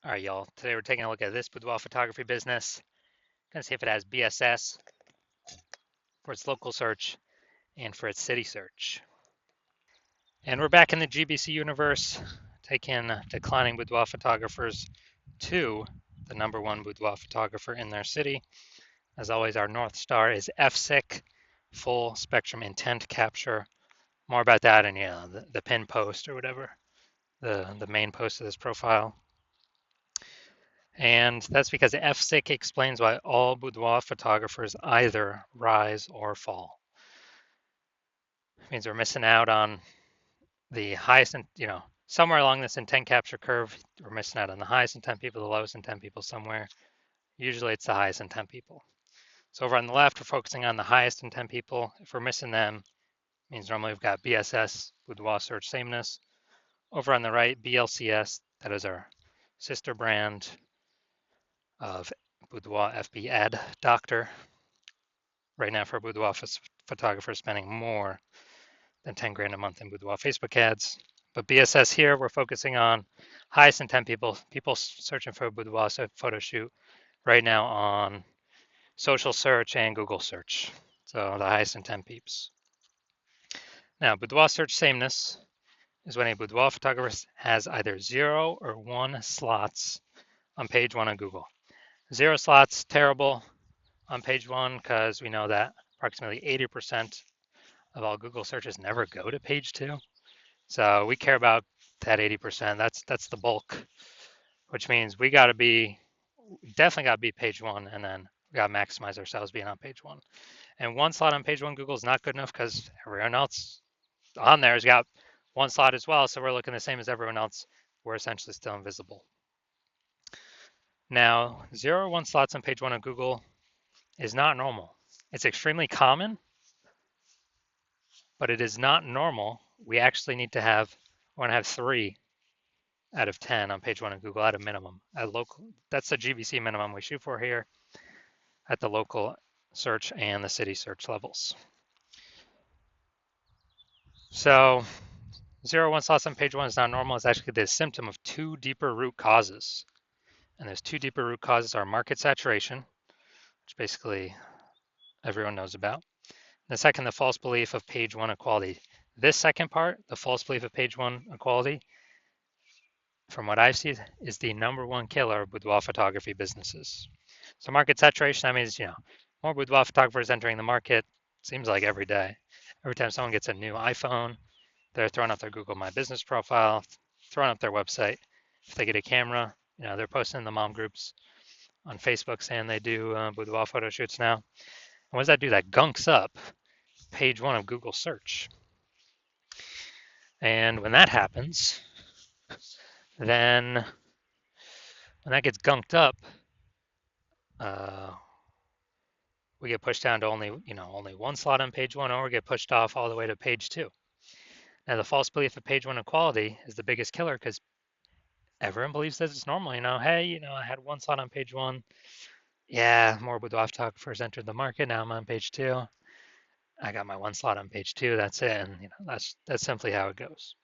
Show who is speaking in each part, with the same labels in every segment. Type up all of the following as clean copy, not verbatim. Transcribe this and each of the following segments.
Speaker 1: All right, y'all. Today we're taking a look at this boudoir photography business. Gonna see if it has BSS for its local search and for its city search. And we're back in the GBC universe, taking declining boudoir photographers to the #1 boudoir photographer in their city. As always, our North Star is FSIC, full spectrum intent capture. More about that in the pin post or whatever, the main post of this profile. And that's because FSIC explains why all boudoir photographers either rise or fall. It means we're missing out on the highest, somewhere along this intent capture curve, we're missing out on the highest intent people, the lowest intent people somewhere. Usually it's the highest intent people. So over on the left, we're focusing on the highest intent people. If we're missing them, it means normally we've got BSS, boudoir search sameness. Over on the right, BLCS, that is our sister brand of boudoir FB ad doctor. Right now for a boudoir photographer spending more than 10 grand a month in boudoir Facebook ads. But BSS here, we're focusing on highest intent people searching for a boudoir photo shoot right now on social search and Google search. So the highest intent peeps. Now, boudoir search sameness is when a boudoir photographer has either 0 or 1 slots on page 1 on Google. 0 slots, terrible on page 1 because we know that approximately 80% of all Google searches never go to page 2. So we care about that 80%. That's the bulk, which means we definitely got to be page 1, and then we got to maximize ourselves being on page 1. And 1 slot on page 1 Google is not good enough because everyone else on there has got 1 slot as well. So we're looking the same as everyone else. We're essentially still invisible. Now, 0 or 1 slots on page 1 of Google is not normal. It's extremely common, but it is not normal. We actually need to have 3 out of 10 on page 1 of Google at a minimum. That's the GBC minimum we shoot for here at the local search and the city search levels. So 0 1 slots on page 1 is not normal. It's actually the symptom of 2 deeper root causes. And those 2 deeper root causes are market saturation, which basically everyone knows about. The second, the false belief of page 1 equality. This second part, the false belief of page 1 equality, from what I see, is the #1 killer of boudoir photography businesses. So market saturation, that means, more boudoir photographers entering the market, seems like every day. Every time someone gets a new iPhone, they're throwing up their Google My Business profile, throwing up their website. If they get a camera, they're posting in the mom groups on Facebook saying they do boudoir photo shoots now. And what does that do? That gunks up page 1 of Google search. And when that happens, then when that gets gunked up, we get pushed down to only 1 slot on page 1, or we get pushed off all the way to page 2. Now, the false belief of page 1 equality is the biggest killer because everyone believes that it's normal. Hey, I had 1 slot on page 1. Yeah, more boudoir photographers entered the market. Now I'm on page 2. I got my 1 slot on page 2. That's it. And that's simply how it goes.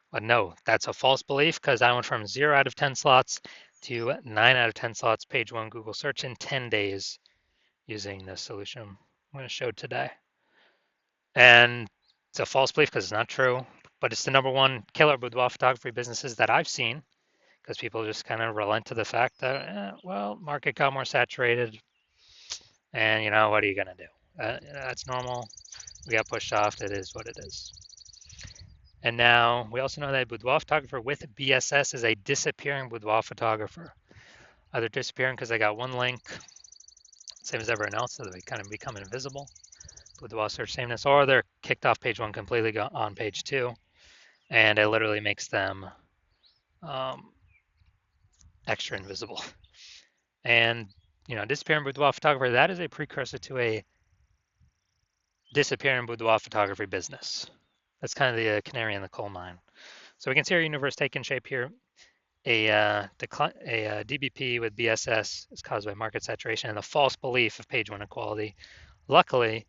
Speaker 1: But no, that's a false belief because I went from 0 out of 10 slots to 9 out of 10 slots page 1 Google search in 10 days using the solution I'm going to show today. And it's a false belief because it's not true, but it's the #1 killer boudoir photography businesses that I've seen because people just kind of relent to the fact that, market got more saturated, and what are you going to do? That's normal. We got pushed off. It is what it is. And now we also know that a boudoir photographer with BSS is a disappearing boudoir photographer. Either disappearing because they got 1 link, same as everyone else, so they kind of become invisible, boudoir search sameness, or they're kicked off page 1 completely on page 2, and it literally makes them extra invisible. And disappearing boudoir photographer, that is a precursor to a disappearing boudoir photography business. That's kind of the canary in the coal mine. So we can see our universe taking shape here. A DBP with BSS is caused by market saturation and the false belief of page 1 equality. Luckily,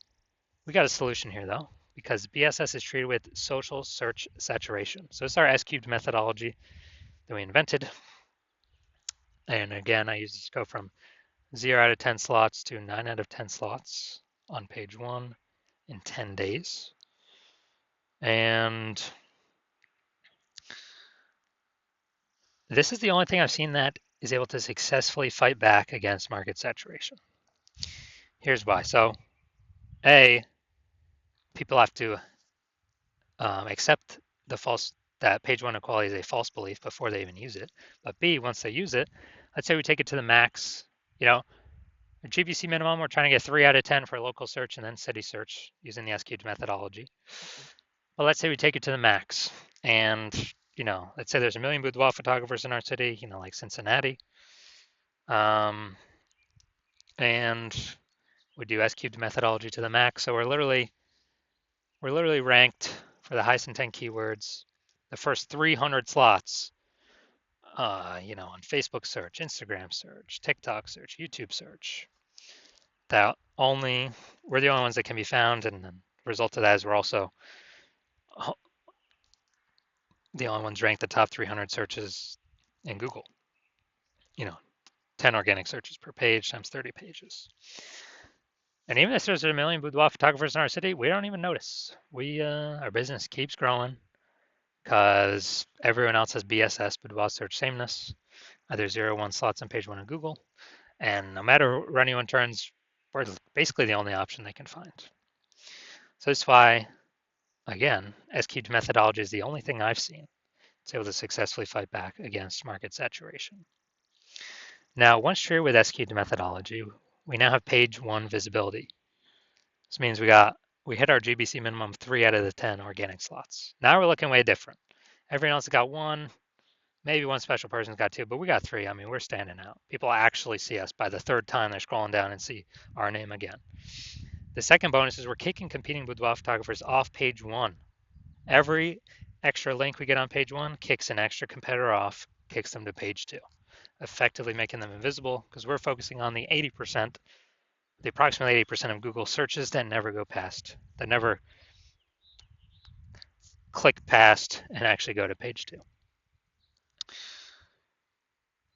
Speaker 1: we got a solution here though, because BSS is treated with social search saturation. So it's our S-cubed methodology that we invented. And again, I use this to go from 0 out of 10 slots to 9 out of 10 slots on page 1 in 10 days. And this is the only thing I've seen that is able to successfully fight back against market saturation. Here's why. So, A, people have to accept that page 1 equality is a false belief before they even use it. But B, once they use it, let's say we take it to the max, you know, GBC minimum, we're trying to get 3 out of 10 for local search and then city search using the SQ'd methodology. But let's say we take it to the max and, let's say there's a million boudoir photographers in our city, like Cincinnati. And we do SQ'd methodology to the max. So we're literally ranked for the highest intent keywords, the first 300 slots, on Facebook search, Instagram search, TikTok search, YouTube search. That we're the only ones that can be found, and the result of that is we're also the only ones ranked the top 300 searches in Google. 10 organic searches per page times 30 pages. And even if there's a million boudoir photographers in our city, we don't even notice. Our business keeps growing because everyone else has BSS, boudoir search sameness, either 0 or 1 slots on page 1 of Google. And no matter where anyone turns, we're basically the only option they can find. So that's why, again, SQ'd methodology is the only thing I've seen that's able to successfully fight back against market saturation. Now, once true with SQ'd methodology, we now have page 1 visibility. This means we hit our GBC minimum 3 out of the 10 organic slots. Now we're looking way different. Everyone else got 1, maybe one special person's got 2, but we got 3. I mean, we're standing out. People actually see us by the 3rd time they're scrolling down and see our name again. The second bonus is we're kicking competing boudoir photographers off page 1. Every extra link we get on page 1 kicks an extra competitor off, kicks them to page 2, effectively making them invisible because we're focusing on the approximately 80% of Google searches that never go past, that never click past and actually go to page 2.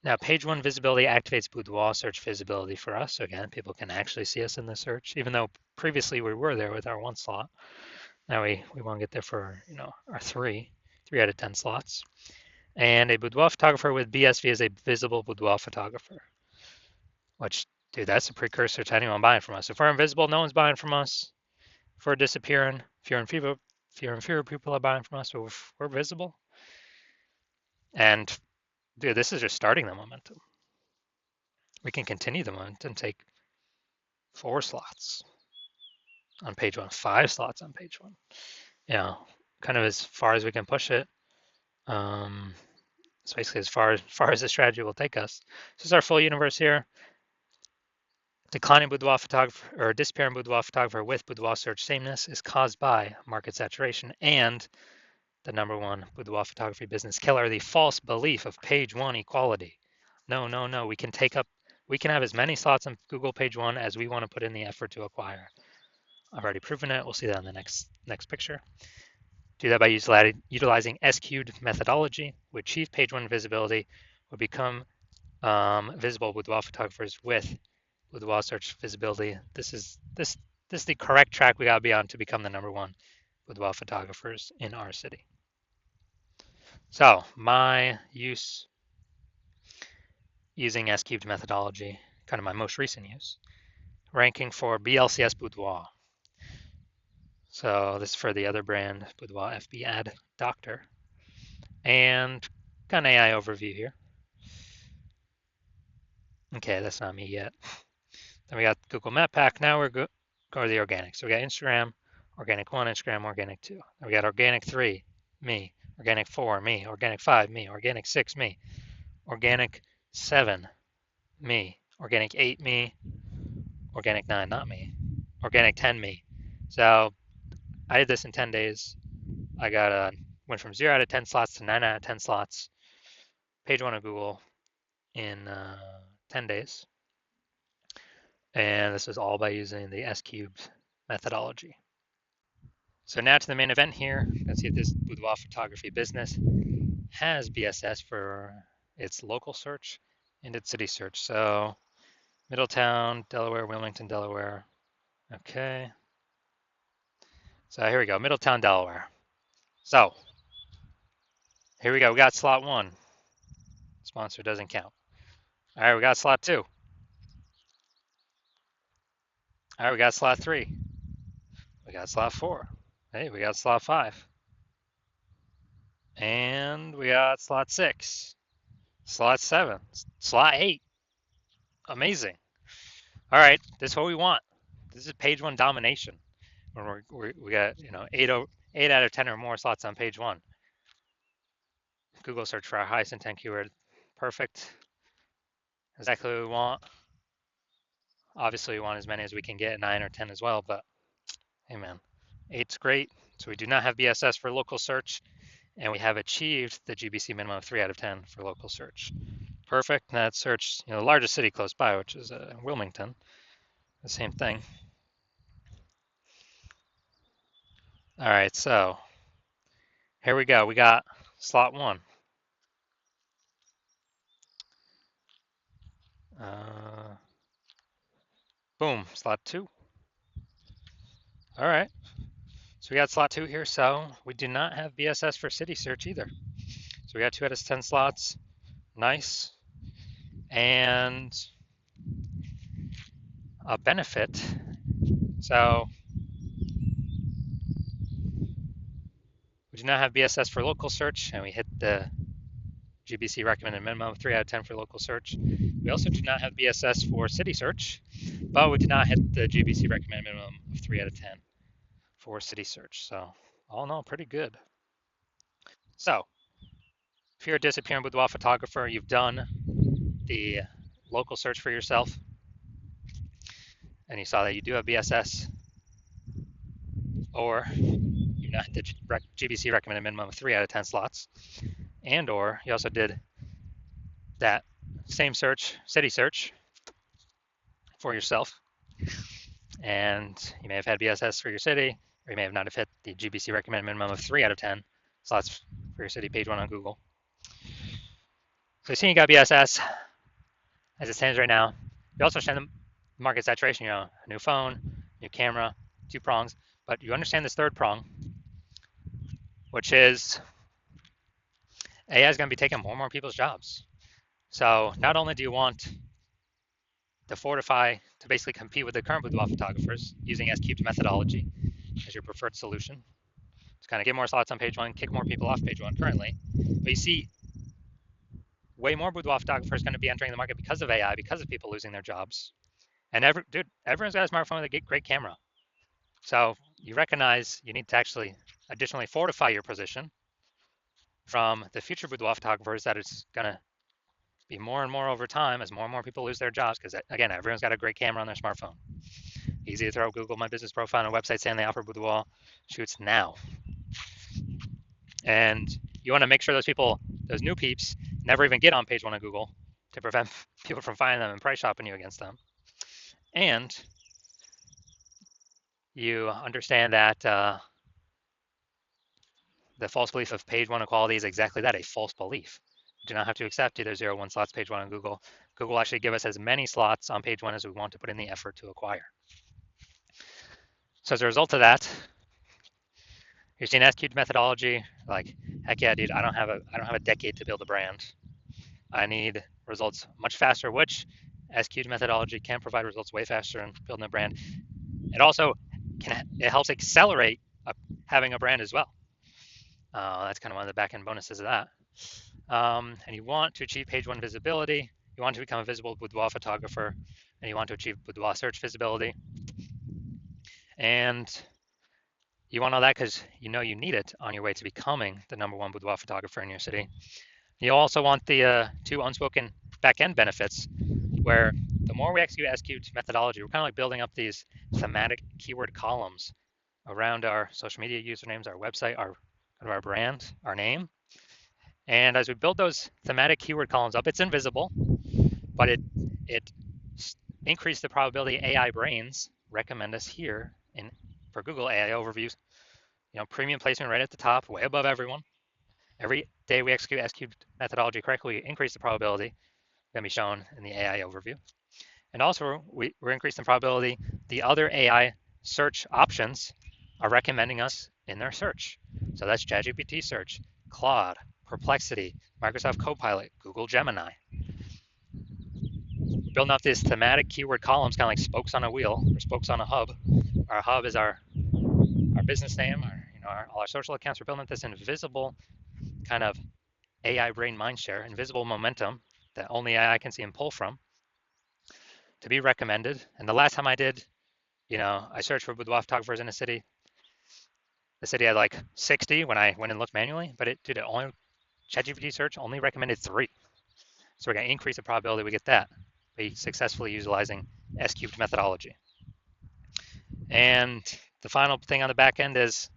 Speaker 1: Now, page 1 visibility activates boudoir search visibility for us. So again, people can actually see us in the search, even though previously we were there with our 1 slot. Now we want to get there for our 3 out of 10 slots. And a boudoir photographer with BSV is a visible boudoir photographer, which, dude, that's a precursor to anyone buying from us. If we're invisible, no one's buying from us. If we're disappearing, fewer and fewer people are buying from us, but if we're visible. And dude, this is just starting the momentum. We can continue the momentum, take 4 slots on page 1, 5 slots on page 1. Kind of as far as we can push it. It's basically as far as the strategy will take us. This is our full universe here. Declining boudoir photographer or disappearing boudoir photographer with boudoir search sameness is caused by market saturation and the #1 boudoir photography business killer, the false belief of page 1 equality. No. We can have as many slots on Google page 1 as we want to put in the effort to acquire. I've already proven it. We'll see that in the next picture. Do that by utilizing SQ'd methodology. We achieve page 1 visibility. We become visible boudoir photographers with boudoir search visibility. This is the correct track we gotta be on to become the #1 boudoir photographers in our city. So my use using SQ'd methodology, kind of my most recent use, ranking for BLCS Boudoir. So this is for the other brand, Boudoir FB Ad Doctor. And got an AI overview here. Okay, that's not me yet. Then we got Google Map Pack. Now we're go to the organic. So we got Instagram, organic 1, Instagram, organic 2. Then we got organic 3, me. Organic 4, me. Organic 5, me. Organic 6, me. Organic 7, me. Organic 8, me. Organic 9, not me. Organic 10, me. So I did this in 10 days. I went from 0 out of 10 slots to 9 out of 10 slots. Page 1 of Google in 10 days. And this is all by using the S-cubed methodology. So now to the main event here. Let's see if this boudoir photography business has BSS for its local search and did city search. So Middletown, Delaware, Wilmington, Delaware. Okay. So here we go, Middletown, Delaware. So here we go. We got slot one. Sponsor doesn't count. All right, we got slot two. All right, we got slot three. We got slot four. Hey, we got slot five. And we got slot six. Slot seven. Slot eight. Amazing. All right, this is what we want. This is page one domination. When we got, you know, 8 out of 10 or more slots on page one. Google search for our highest intent keyword. Perfect. Exactly what we want. Obviously, we want as many as we can get, 9 or 10 as well, but hey, man, 8's great. So we do not have BSS for local search, and we have achieved the GBC minimum of 3 out of 10 for local search. Perfect. And that search, you know, the largest city close by, which is Wilmington, the same thing. All right, so here we go. We got slot one. Boom, slot two. All right. So we got slot two here. So we do not have BSS for city search either. So we got 2 out of 10 slots. Nice. And a benefit. So we do not have BSS for local search, and we hit the GBC recommended minimum of 3 out of 10 for local search. We also do not have BSS for city search, but we did not hit the GBC recommended minimum of 3 out of 10 for city search. So all in all, pretty good. So if you're a disappearing boudoir photographer, you've done the local search for yourself, and you saw that you do have BSS, or you've not hit the GBC recommended minimum of 3 out of 10 slots, and or you also did that same search, city search, for yourself, and you may have had BSS for your city, or you may have not have hit the GBC recommended minimum of 3 out of 10 slots for your city page one on Google. So you see you got BSS as it stands right now. You also understand the market saturation, you know, a new phone, new camera, 2 prongs, but you understand this third prong, which is AI is going to be taking more and more people's jobs. So not only do you want to fortify to basically compete with the current boudoir photographers using S-cubed methodology as your preferred solution to kind of get more slots on page one, kick more people off page one currently. But you see, way more boudoir photographers going to be entering the market because of AI, because of people losing their jobs. And everyone's got a smartphone with a great camera. So you recognize you need to actually additionally fortify your position from the future boudoir photographers that it's going to be more and more over time as more and more people lose their jobs because, again, everyone's got a great camera on their smartphone. Easy to throw Google My Business Profile on a website saying they offer boudoir shoots now. And you want to make sure those people, those new peeps, never even get on page one of Google to prevent people from finding them and price shopping you against them. And you understand that the false belief of page one equality is exactly that, a false belief. You do not have to accept either 0 or 1 slots page one on Google. Google will actually give us as many slots on page one as we want to put in the effort to acquire. So as a result of that, you're seeing S-cubed methodology, like, heck yeah, dude, I don't have a decade to build a brand. I need results much faster, which S-cubed methodology can provide results way faster in building a brand. It also it helps accelerate having a brand as well. That's kind of one of the back-end bonuses of that. And you want to achieve page one visibility. You want to become a visible boudoir photographer, and you want to achieve boudoir search visibility. And you want all that because you know you need it on your way to becoming the #1 boudoir photographer in your city. You also want the 2 unspoken back-end benefits, where the more we execute S-cubed methodology, we're kind of like building up these thematic keyword columns around our social media usernames, our website, our brand, our name. And as we build those thematic keyword columns up, it's invisible, but it increases the probability AI brains recommend us here for Google AI overviews. You know, premium placement right at the top, way above everyone. Every day we execute S-cubed methodology correctly, we increase the probability going to be shown in the AI overview. And also, we're increasing the probability the other AI search options are recommending us in their search. So that's ChatGPT search, Claude, Perplexity, Microsoft Copilot, Google Gemini. Building up these thematic keyword columns, kind of like spokes on a wheel or spokes on a hub. Our hub is our business name, all our social accounts. We're building up this invisible kind of AI brain mindshare, invisible momentum that only AI can see and pull from to be recommended. And the last time I did, I searched for boudoir photographers in a city. The city had like 60 when I went and looked manually, but it only ChatGPT search only recommended 3. So we're going to increase the probability we get that by successfully utilizing S cubed methodology. And the final thing on the back end is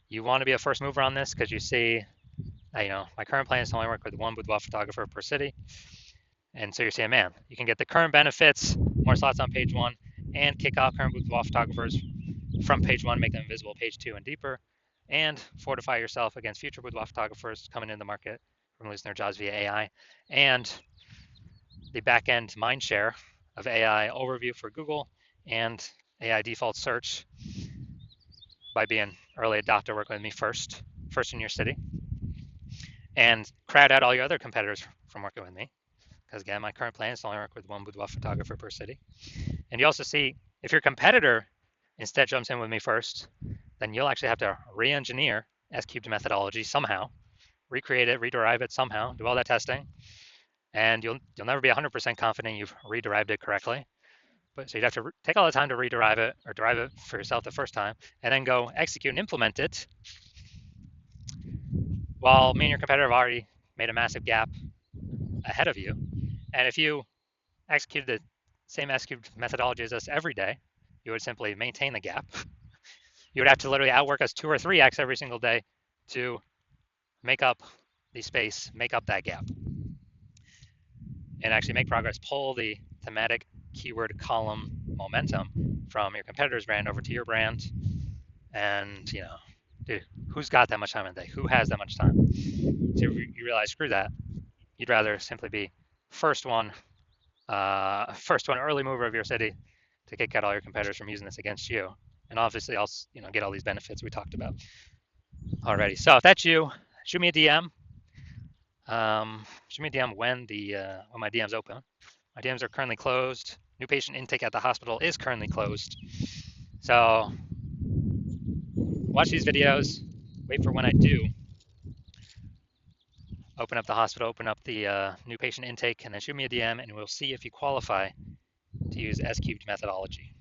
Speaker 1: you want to be a first mover on this because you see, my current plan is to only work with one boudoir photographer per city. And so you're saying, man, you can get the current benefits, more slots on page 1, and kick off current boudoir photographers from page 1, make them visible page 2 and deeper, and fortify yourself against future boudoir photographers coming in the market from losing their jobs via AI, and the back-end mind share of AI overview for Google and AI default search by being early adopter, working with me first in your city, and crowd out all your other competitors from working with me. Because again, my current plan is to only work with one boudoir photographer per city. And you also see if your competitor instead jumps in with me first, then you'll actually have to re-engineer S cubed methodology somehow, recreate it, rederive it somehow, do all that testing, and you'll never be 100% confident you've rederived it correctly. But so you'd have to take all the time to rederive it or derive it for yourself the first time, and then go execute and implement it. While me and your competitor have already made a massive gap ahead of you, and if you executed the same S cubed methodology as us every day, you would simply maintain the gap. You would have to literally outwork us 2 or 3x every single day to make up the space, make up that gap, and actually make progress, pull the thematic keyword column momentum from your competitor's brand over to your brand. And, dude, who's got that much time in a day? Who has that much time? So you realize, screw that. You'd rather simply be first one early mover of your city to kick out all your competitors from using this against you. And obviously, I'll get all these benefits we talked about already. So if that's you, shoot me a DM. Shoot me a DM when my DM's open. My DMs are currently closed. New patient intake at the hospital is currently closed. So watch these videos. Wait for when I do open up the hospital, open up the new patient intake, and then shoot me a DM, and we'll see if you qualify to use S cubed methodology.